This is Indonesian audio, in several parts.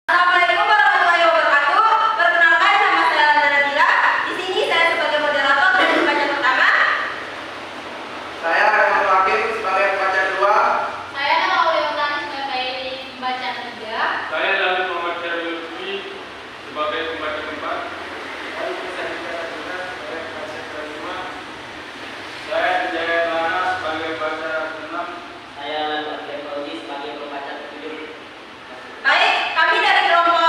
Assalamualaikum warahmatullahi wabarakatuh. Perkenalkan, nama saya Lana Tira. Di sini saya sebagai moderator dan pembaca pertama. Saya Rahmat Hakim sebagai pembaca kedua. Saya Nama Uliantani sebagai pembaca ketiga. Saya Lalu Muhammad Syarul Lutfi sebagai pembaca keempat. Saya Bisa Dikira sebagai pembaca kelima. Saya Jaya Lana sebagai pembaca keenam. Saya Lalu Fauzi sebagai pembaca ketujuh. Baik, kami dari kelompok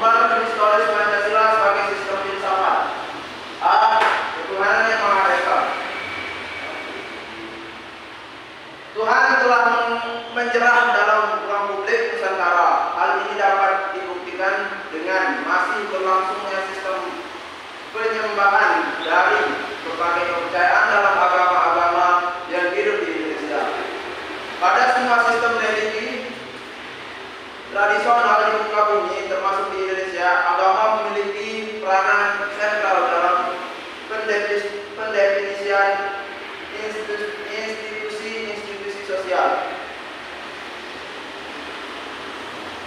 Humanis historis Pancasila sebagai sistem filsafat. A. Ketuhanan yang Maha Esa. Tuhan telah menjerah dalam ruang publik Nusantara. Hal ini dapat dibuktikan dengan masih berlangsungnya sistem penyembahan dari berbagai kepercayaan dalam agama-agama yang hidup di Indonesia. Pada semua sistem religi tradisional di muka bumi, termasuk di Indonesia, agama memiliki peranan sentral dalam pendefinisian institusi sosial.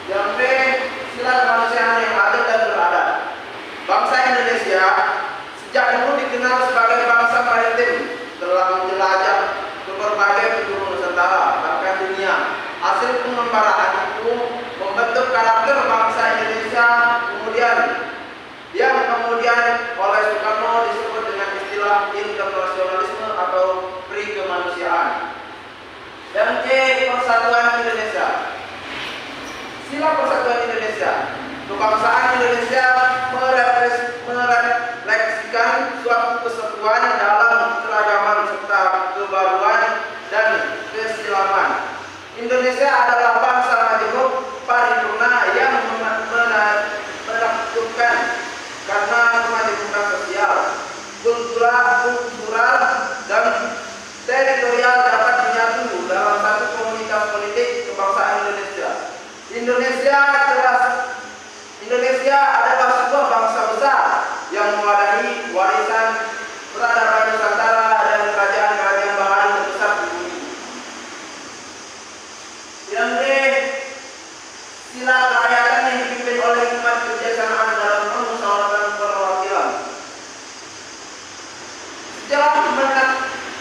Yang B. Sila kemanusiaan yang adil dan beradab. Bangsa Indonesia sejak dulu dikenal sebagai bangsa maritim, telah menjelajah ke berbagai penjuru Nusantara bahkan dunia. Hasil pengembaraan itu membentuk karakter bangsa Indonesia kemudian oleh Soekarno disebut dengan istilah internasionalisme atau pre-kemanusiaan. Dan C. Persatuan Indonesia. Sila Persatuan Indonesia. Kebangsaan Indonesia merefleksikan suatu kesatuan dalam keragaman serta kebaruan dan kesilapan. Indonesia adalah bangsa majemuk paripurna yang menakjubkan karena kemajemukan sosial, kultural, dan teritorial dapat menyatu dalam satu komunitas politik kebangsaan Indonesia. Indonesia adalah sebuah bangsa besar yang mewadahi warisan peradaban Nusantara dan kerajaan-kerajaan bahari terbesar di bumi. Yang D. Sila kerakyatan yang dipimpin oleh hikmat kebijaksanaan dalam permusyawaratan perwakilan. Sejarah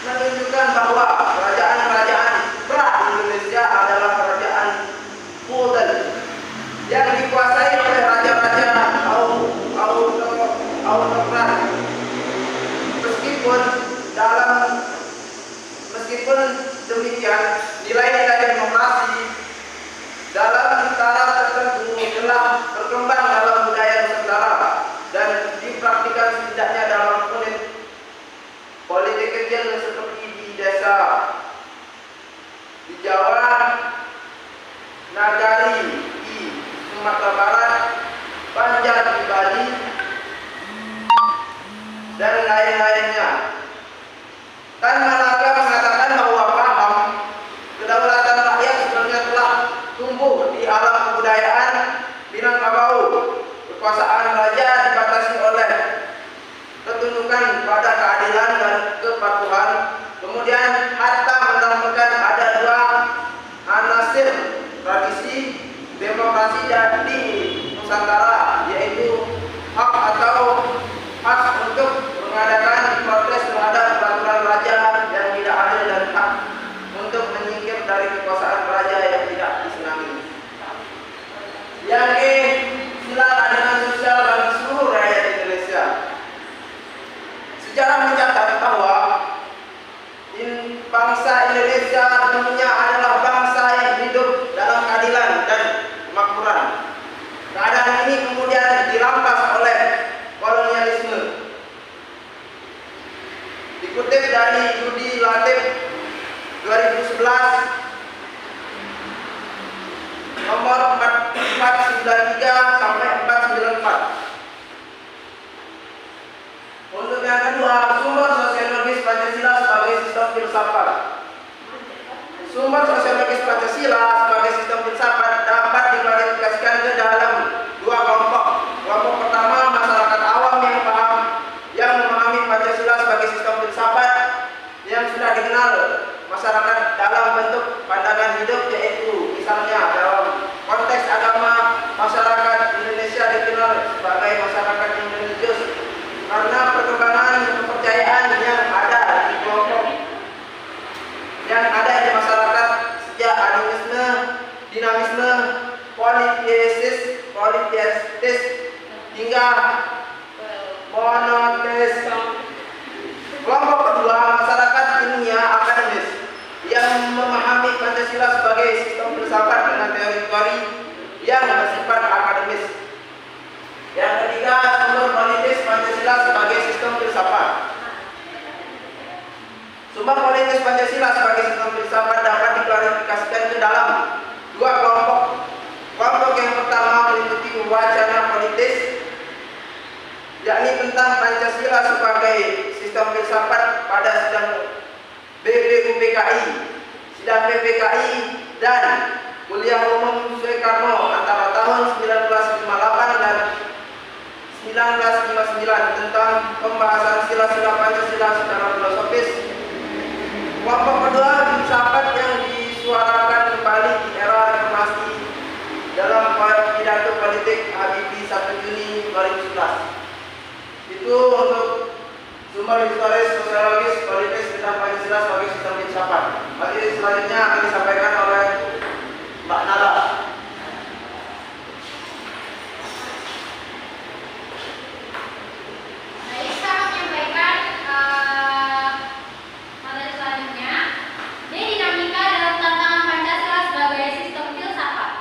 menunjukkan bahwa kerajaan-kerajaan pra Indonesia adalah kerajaan feodal yang dikuasai oleh raja-raja autokrat. Meskipun demikian, nilai-nilai demokrasi dalam taraf tertentu telah berkembang dalam budaya Nusantara dan dipraktikkan setidaknya dalam politik kecil seperti di desa, di Jawa, Nagari di Sumatera Barat, Banjar di Bali, dan lain-lainnya. Tan Malaka mengatakan bahwa paham kedaulatan rakyat sebenarnya telah tumbuh di alam kebudayaan Minangkabau. Kekuasaan raja dibatasi oleh ketundukan pada keadilan dan kepatuhan. Kemudian Hatta menambahkan ada dua anasir tradisi demokrasi di Nusantara, yaitu hak untuk mengadakan protes terhadap peraturan raja yang tidak adil dan hak untuk menyingkir dari kekuasaan raja yang tidak disenangi. Yang E. Sila keadilan sosial bagi seluruh rakyat Indonesia. Sejarah mencatat bahwa bangsa Indonesia dulunya adalah bangsa yang hidup dalam keadilan dan kemakmuran. Keadaan ini kemudian dirampas oleh kolonialisme. Dikutip dari Yudi Latif 2011 nomor 493 sampai 494. Untuk yang kedua, sumber sosiologis Pancasila sebagai sistem filsafat. Sumber sosiologis Pancasila sebagai sistem filsafat dapat diklasifikasikan ke dalam dua kelompok. Kelompok pertama, masyarakat awam yang memahami Pancasila sebagai sistem filsafat yang sudah dikenal masyarakat dalam bentuk pandangan hidup, yaitu misalnya dalam konteks agama, masyarakat Indonesia dikenal sebagai masyarakat yang religius karena perkembangan kepercayaan yang ada di kelompok yang ada di masyarakat sejak animisme, dinamisme, politeistis hingga monoteisme. Kelompok kedua, masyarakat ilmiah akademis yang memahami Pancasila sebagai sistem filsafat dengan teori-teori yang bersifat akademis. politis Pancasila sebagai sistem filsafat dapat diklarifikasikan ke dalam dua kelompok. Kelompok yang pertama meliputi wacana politis, yakni tentang Pancasila sebagai sistem filsafat pada sidang BPUPKI, sidang PPKI, dan Kuliah Umum Soekarno antara tahun 1958 dan 1959 tentang pembahasan sila-sila Pancasila secara filosofis. Kelompok kedua filsafat yang disuarakan kembali di era reformasi dalam pidato politik Habibie 1 Juni 2011. Itu untuk sumber historis, sosiologis, politis tentang Pancasila sebagai sistem filsafat. Materi selanjutnya akan disampaikan oleh Mbak Nala. Baik, saya menyampaikan materi selanjutnya. Ini dinamika dalam tantangan Pancasila sebagai sistem filsafat.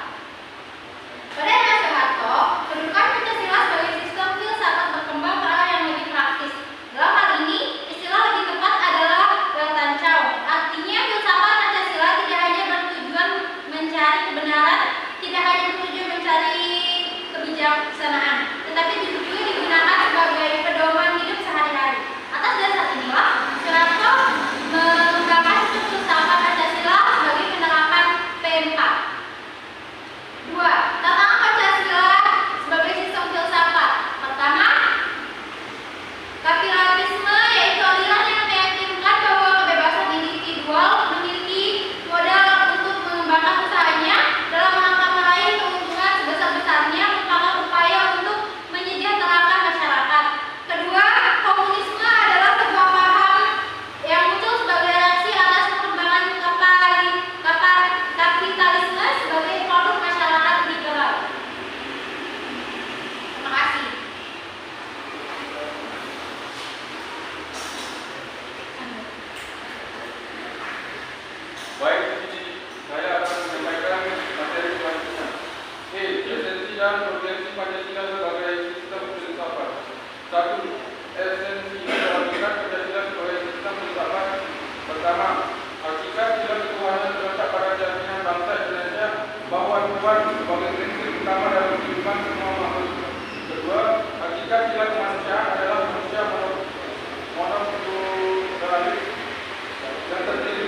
Pada era Soeharto, kedudukan Pancasila sebagai sistem filsafat berkembang ke arah yang lebih praktis. Dalam hal ini, istilah lebih tepat adalah Weltanschauung. Artinya, filsafat Pancasila tidak hanya bertujuan mencari kebenaran, tidak hanya bertujuan mencari kebijaksanaan, tetapi juga digunakan sebagai pedoman hidup sehari-hari. Atas dasar inilah, Soeharto mengembangkan sistem filsafat Pancasila sebagai penerapan P4. 2. Tantangan Pancasila sebagai sistem filsafat. Pertama, kapitalisme, yaitu aliran yang meyakinkan bahwa kebebasan individual memiliki modal untuk mengembangkan usahanya dalam rangka meraih keuntungan sebesar-besarnya merupakan upaya untuk menyejahterakan masyarakat. Kedua, komunisme adalah sebuah paham yang muncul sebagai reaksi atas perkembangan kapitalisme sebagai produk masyarakat liberal. Terima kasih. Baik, saya akan menyampaikan materi selanjutnya. Esensi dan urgensi Pancasila sebagai sistem filsafat. 1. Esensi menjalankan Pancasila sebagai sistem filsafat. Pertama, hakikat sila ketuhanan terletak pada jaminan bangsa Indonesia bahwa Tuhan sebagai prinsip utama dalam kehidupan semua makhluk. Kedua, hakikat sila kemanusiaan adalah manusia monokulturalis yang terdiri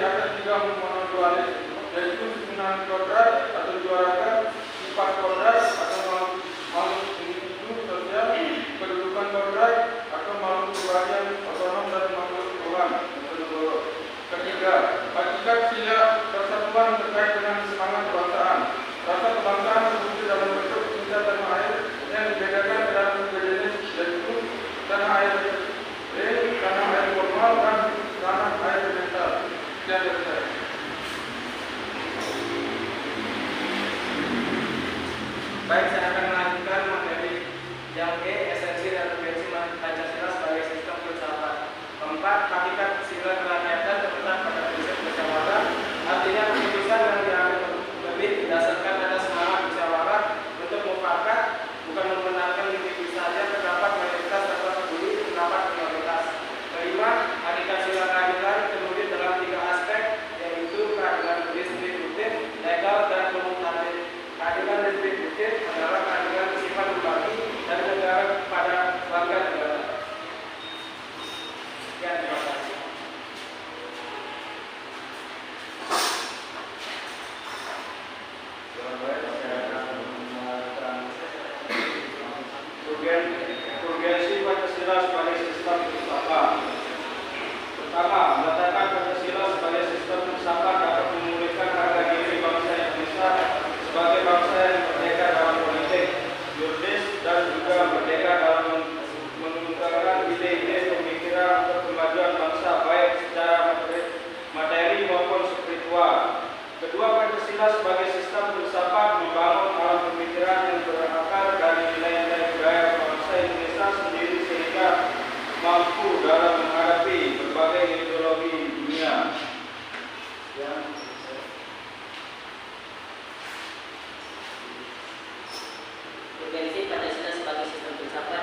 atas 3 monodualis, yaitu susunan kodrat atau juarakan, sifat kodrat atau makhluk individu sosial, kedudukan kodrat atau makhluk kebahagiaan otonom dan makhluk Tuhan. Ketiga, hakikat sila persatuan terkait dengan semangat kebangsaan. Rasa kebangsaan terwujud dalam bentuk cinta tanah air yang dibedakan dalam 3 jenis, yaitu tanah air tanah air formal dan tanah air mental. Sekian dari saya. Baik, saya akan melanjutkan materi yang E, esensi dan urgensi Pancasila sebagai sistem filsafat. 4. Hakikat sila kerakyatan terletak pada prinsip musyawarah, artinya keputusan yang diambil lebih berdasarkan pada semangat musyawarah untuk mufakat, bukan membenarkan individu saja terdapat mayoritas tanpa peduli pendapat minoritas. 5. Hakikat sila keadilan terwujud dalam 3 aspek, yaitu keadilan distributif, legal, dan komutatif. Keadilan distributif adalah keadilan bersifat berbagi dan negara kepada warga negara. Sekian, terima kasih. Urgensi Pancasila sebagai sistem filsafat. Pertama, meletakkan Pancasila sebagai sistem filsafat dapat memulihkan harga diri bangsa Indonesia sebagai bangsa yang merdeka dalam politik, juridis, dan juga merdeka dalam mengembangkan ide-ide pemikiran untuk kemajuan bangsa baik secara materi maupun spiritual. Kedua, Pancasila sebagai sistem filsafat membangun alam pemikiran yang berakar dari nilai-nilai budaya bangsa Indonesia sendiri sehingga mampu dalam menghadapi berbagai ideologi dunia. Urgensi Pancasila sebagai sistem filsafat.